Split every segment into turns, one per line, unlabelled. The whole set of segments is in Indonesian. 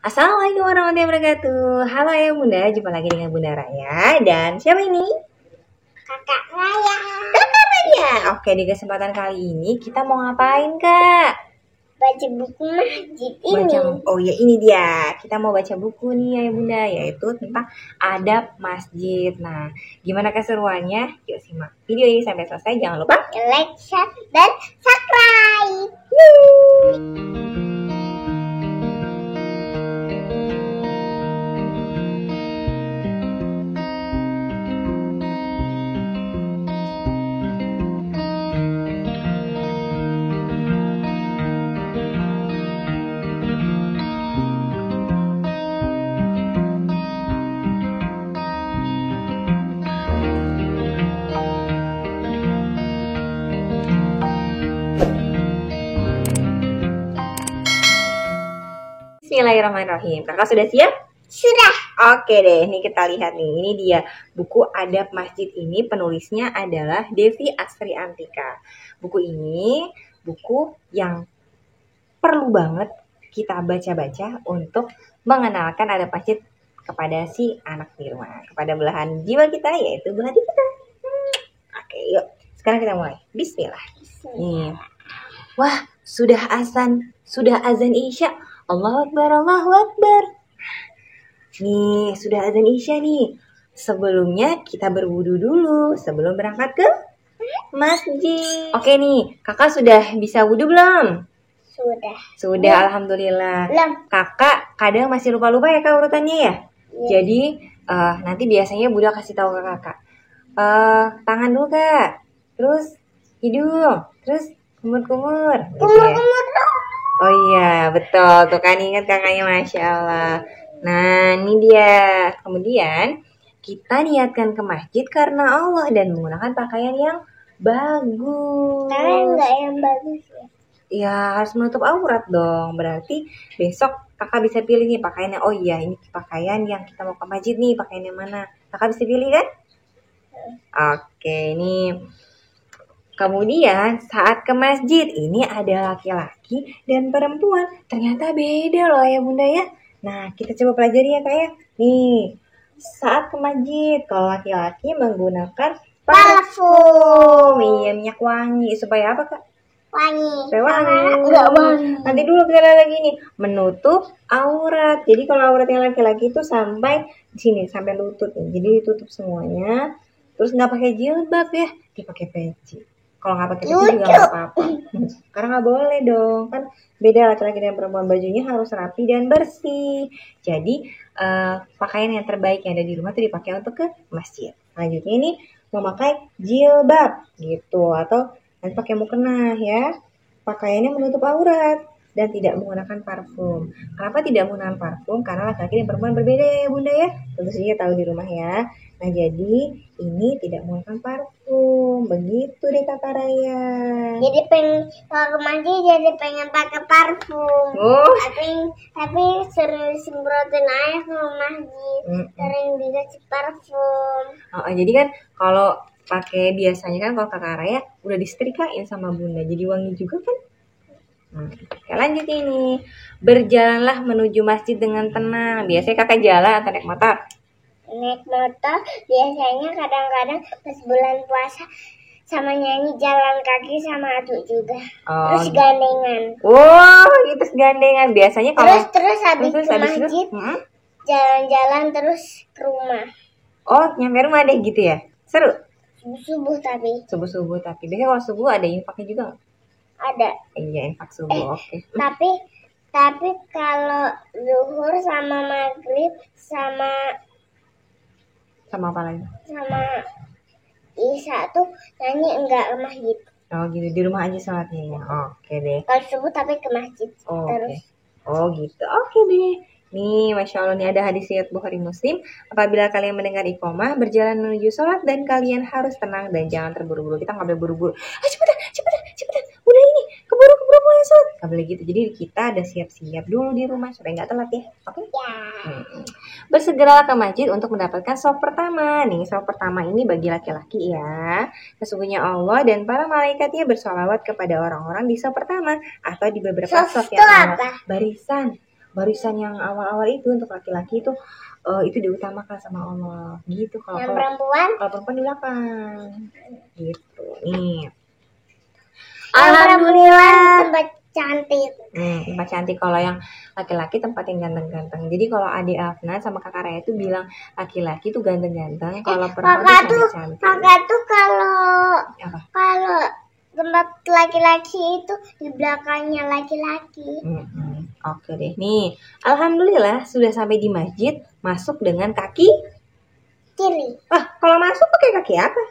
Assalamualaikum warahmatullahi wabarakatuh. Halo ya Bunda, jumpa lagi dengan Bunda Raya. Dan siapa ini?
Kakak Raya.
Kakak Raya. Oke, di kesempatan kali ini kita mau ngapain, Kak?
Baca buku masjid ini.
Oh ya, ini dia. Kita mau baca buku nih ya Bunda, yaitu tentang adab masjid. Nah, gimana keseruannya? Yuk simak video ini sampai selesai. Jangan lupa
Like, share, dan subscribe.
Bismillahirrahmanirrahim. Kakak sudah siap?
Sudah.
Oke deh, ini kita lihat nih. Ini dia buku Adab Masjid ini, penulisnya adalah Devi Astri Antika. Buku ini buku yang perlu banget kita baca-baca untuk mengenalkan adab masjid kepada si anak di rumah, kepada belahan jiwa kita, yaitu belahan hati kita. Oke, yuk. Sekarang kita mulai. Bismillah. Nih. Wah, sudah azan Isya. Allahu Akbar, Allahu Akbar. Nih, sudah azan Isya nih. Sebelumnya kita berwudu dulu sebelum berangkat ke masjid. Oke nih, kakak sudah bisa wudu belum? Sudah, alhamdulillah.
Belum.
Kakak kadang masih lupa-lupa ya kak urutannya ya? Jadi nanti biasanya Bunda kasih tahu ke kakak. Tangan dulu kak, terus hidung, terus kumur-kumur.
Kumur-kumur dong.
Oh iya, betul. Tuh kan ingat kakaknya, Masya Allah. Nah, ini dia. Kemudian, kita niatkan ke masjid karena Allah dan menggunakan pakaian yang bagus.
Karena enggak yang bagus ya.
Ya, harus menutup aurat dong. Berarti besok kakak bisa pilih nih pakaiannya. Oh iya, ini pakaian yang kita mau ke masjid nih. Pakaian yang mana? Kakak bisa pilih kan? Oke, ini. Kemudian saat ke masjid ini ada laki-laki dan perempuan. Ternyata beda loh ya Bunda ya. Nah kita coba pelajari ya Kak ya. Nih saat ke masjid kalau laki-laki menggunakan parfum. Iya, minyak wangi. Supaya apa Kak?
Wangi.
Supaya wangi.
Enggak wangi.
Nanti dulu kita lihat lagi nih. Menutup aurat. Jadi kalau auratnya laki-laki itu sampai di sini, sampai lutut nih. Jadi ditutup semuanya. Terus nggak pakai jilbab ya, dipakai peci. Kalau nggak pakai peci juga nggak apa-apa. Karena nggak boleh dong, kan beda laki-laki dan perempuan, bajunya harus rapi dan bersih. Jadi pakaian yang terbaik yang ada di rumah itu dipakai untuk ke masjid. Selanjutnya ini memakai jilbab gitu, atau nanti pakai mukena ya. Pakaiannya menutup aurat dan tidak menggunakan parfum. Kenapa tidak menggunakan parfum? Karena laki-laki dan perempuan berbeda ya Bunda ya. Tentu saja tahu di rumah ya. Nah jadi ini tidak menggunakan parfum. Begitu deh Kakak Raya.
Jadi kalau ke masjid jadi pengen pakai parfum.
Oh.
Tapi sering semprotin air ke masjid. Sering dikasih parfum.
Jadi kan kalau pakai biasanya kan kalau Kakak Raya udah disetrikain sama Bunda. Jadi wangi juga kan. Oke, lanjut ini. Berjalanlah menuju masjid dengan tenang. Biasanya kakak jalan atau naik motor?
Naik motor biasanya kadang-kadang pas bulan puasa sama nyanyi jalan kaki sama aduk juga. Terus gandengan.
Oh, itu gandengan. Biasanya kalau
terus habis ke masjid jalan-jalan terus ke rumah.
Oh, nyampe rumah deh gitu ya. Seru.
Subuh tapi.
Subuh tapi. Biasanya kalau subuh ada infaknya juga nggak?
Ada.
Iya, infak subuh. Oke.
Tapi kalau zuhur sama maghrib sama
apa lagi?
Sama isya tuh nyanyi enggak ke masjid.
Oh gitu, di rumah aja sholatnya ya. Oke deh.
Kalau subuh tapi ke masjid terus.
Oh gitu. Oke deh. Nih, Masya Allah, nih ada hadis riwayat Bukhari Muslim. Apabila kalian mendengar iqamah, berjalan menuju sholat dan kalian harus tenang dan jangan terburu-buru. Kita nggak boleh buru-buru. Cepetan. Udah ini, keburu mulai sholat. Nggak boleh gitu. Jadi kita ada siap-siap dulu di rumah supaya nggak telat ya. Oke?
Ya.
Bersegeralah ke masjid untuk mendapatkan shaf pertama. Nih, shaf pertama ini bagi laki-laki ya. Sesungguhnya Allah dan para malaikatnya bersolawat kepada orang-orang di shaf pertama atau di beberapa shaf yang barisan. barisan yang awal-awal itu untuk laki-laki itu diutamakan sama Allah gitu.
Yang perempuan?
Kalau perempuan di belakang gitu. Nih.
Alhamdulillah tempat cantik.
Tempat cantik. Kalau yang laki-laki tempat yang ganteng-ganteng. Jadi kalau adik Afnan sama kakak Raya itu bilang laki-laki tuh ganteng-ganteng, kalau perempuan tuh cantik.
Kakak tuh kalau tempat laki-laki itu di belakangnya laki-laki.
Oke deh. Nih, alhamdulillah sudah sampai di masjid. Masuk dengan kaki
kiri.
Kalau masuk pakai kaki apa?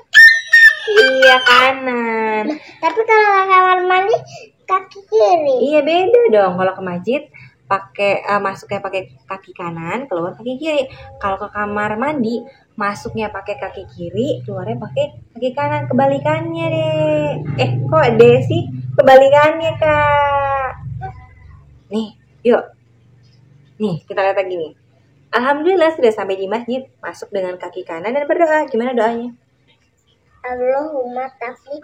Iya, kanan.
Tapi kalau kamar mandi kaki kiri.
Iya, beda dong. Kalau ke masjid masuknya pakai kaki kanan, keluar kaki kiri. Kalau ke kamar mandi masuknya pakai kaki kiri, keluarnya pakai kaki kanan. Kebalikannya deh. Kok deh sih? Kebalikannya, Kak. Nih, yuk. Nih, kita lihat lagi nih. Alhamdulillah sudah sampai di masjid. Masuk dengan kaki kanan dan berdoa. Gimana doanya?
Allahumma ftahli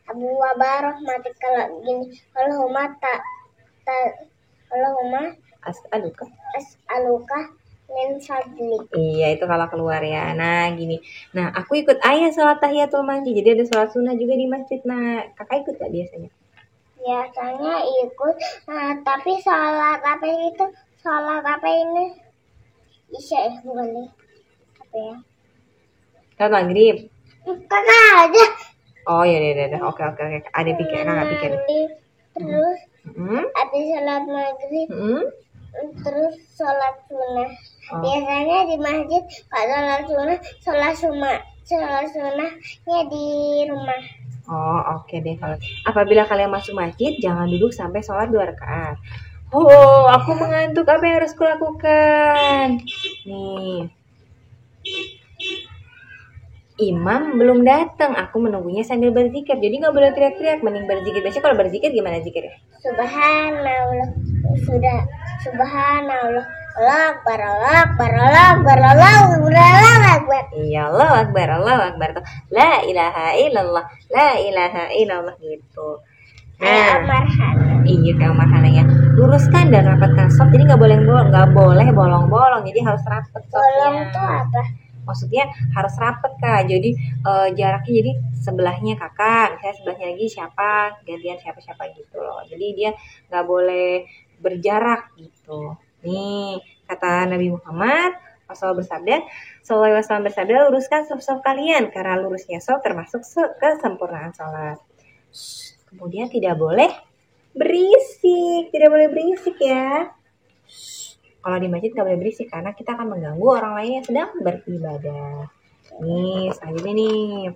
abwaaba rahmatik. Kalau gini, Allahumma as'aluka min fadlik.
Iya, itu kalau keluar ya. Nah, gini. Nah, aku ikut ayah sholat tahiyatul masjid. Jadi ada sholat sunnah juga di masjid. Nah, kakak ikut gak biasanya?
Biasanya ikut. Nah, tapi sholat apa ini? Isya ya, bukan nih. Apa ya?
Sholat maghrib.
Kakak aja.
Oh ya, oke. Ada pikir, kakak pikir.
Terus habis sholat maghrib, terus sholat sunnah. Biasanya di masjid kalau sholat sunnahnya di rumah.
Oh, oke deh. Kalau apabila kalian masuk masjid, jangan duduk sampai sholat 2 rakaat. Oh, aku mengantuk. Apa yang harus kulakukan? Nih. Imam belum datang, aku menunggunya sambil berzikir. Jadi nggak boleh teriak-teriak, mending berzikir. Biasanya kalau berzikir gimana zikirnya?
Subhanallah, Subhanallah, Allah Akbar.
Iya, Allah Akbar. La ilaha illallah gitu.
Nah,
iya kayak marhananya. Luruskan dan rapatkan shaf. Jadi nggak boleh bolong-bolong. Jadi harus rapat shafnya.
Bolong tuh apa?
Maksudnya harus rapet, Kak. Jadi jaraknya jadi sebelahnya kakak, misalnya sebelahnya lagi siapa, gantian siapa gitu loh. Jadi dia nggak boleh berjarak gitu. Nih kata Nabi Muhammad SAW bersabda, luruskan shaf kalian karena lurusnya shaf termasuk kesempurnaan sholat. Kemudian tidak boleh berisik ya. Kalau di masjid nggak boleh berisik karena kita akan mengganggu orang lain yang sedang beribadah. Nih, selanjutnya nih.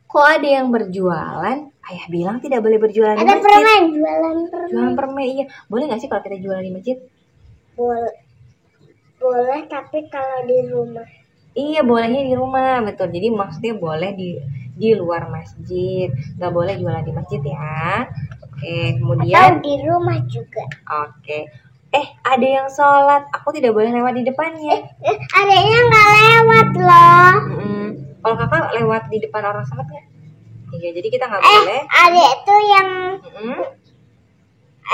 Kok ada yang berjualan? Ayah bilang tidak boleh berjualan di masjid.
Ada jualan
permen. Iya. Boleh nggak sih kalau kita jualan di masjid?
Boleh, tapi kalau di rumah.
Iya, bolehnya di rumah, betul. Jadi maksudnya boleh di luar masjid. Nggak boleh jualan di masjid ya. Oke, kemudian.
Atau di rumah juga.
Oke. Ada yang sholat, aku tidak boleh lewat di depannya.
Adanya nggak lewat loh.
Kalau kakak lewat di depan orang sholat nggak? Iya, jadi kita nggak boleh.
Adek tuh yang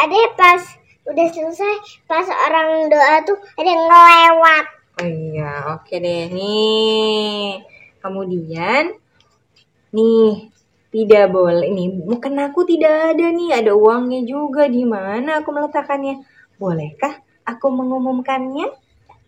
adek pas udah selesai, pas orang doa tuh ada yang ngelewat.
Oh iya, oke deh. Nih, kemudian nih tidak boleh. Nih, bukan aku tidak ada nih, ada uangnya juga. Di mana aku meletakkannya? Bolehkah aku mengumumkannya?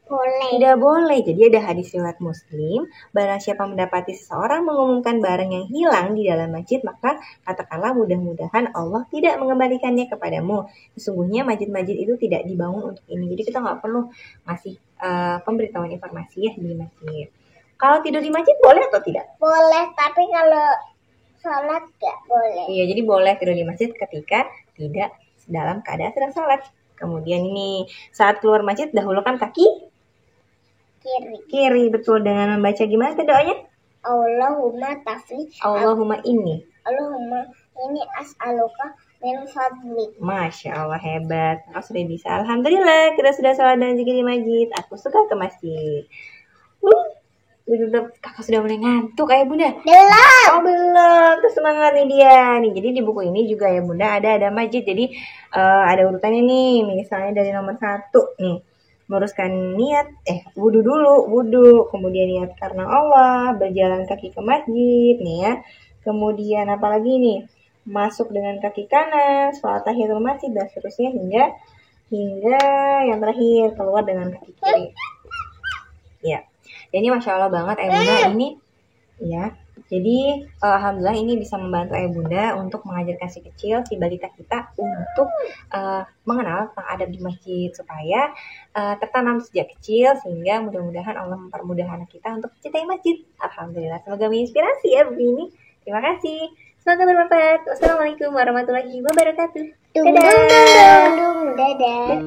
Boleh.
Tidak boleh. Jadi ada hadis riwayat Muslim, barang siapa mendapati seseorang mengumumkan barang yang hilang di dalam masjid, maka katakanlah mudah-mudahan Allah tidak mengembalikannya kepadamu. Sesungguhnya masjid-masjid itu tidak dibangun untuk ini. Jadi kita nggak perlu ngasih pemberitahuan informasi ya di masjid. Kalau tidur di masjid boleh atau tidak?
Boleh, tapi kalau sholat nggak boleh.
Iya, jadi boleh tidur di masjid ketika tidak dalam keadaan sedang sholat. Kemudian ini saat keluar masjid dahulukan kaki kiri, betul. Dengan membaca gimana doanya?
Allahumma
ini
as'aluka min fadlik.
Masya Allah, hebat. Aku sudah bisa. Alhamdulillah kita sudah sholat dan zikir di masjid. Aku suka ke masjid. Kakak sudah mulai ngantuk ya Bunda?
Belum.
Oh belum, terus semangat nih dia nih. Jadi di buku ini juga ya Bunda ada masjid. Jadi ada urutannya nih. Misalnya dari nomor 1 nih, meluruskan niat, wudhu dulu, kemudian niat karena Allah, berjalan kaki ke masjid nih ya. Kemudian apalagi nih, masuk dengan kaki kanan, sholat tahiyatul masjid dan seterusnya hingga yang terakhir keluar dengan kaki kiri. Ya, jadi masya Allah banget Bunda ini ya. Jadi alhamdulillah ini bisa membantu ayah bunda untuk mengajarkan si kecil, si balita kita untuk mengenal tentang adab di masjid supaya tertanam sejak kecil sehingga mudah-mudahan Allah mempermudah anak kita untuk mencintai masjid. Alhamdulillah, semoga menginspirasi ya buku ini. Terima kasih. Semoga bermanfaat. Wassalamualaikum warahmatullahi wabarakatuh.
Dadah.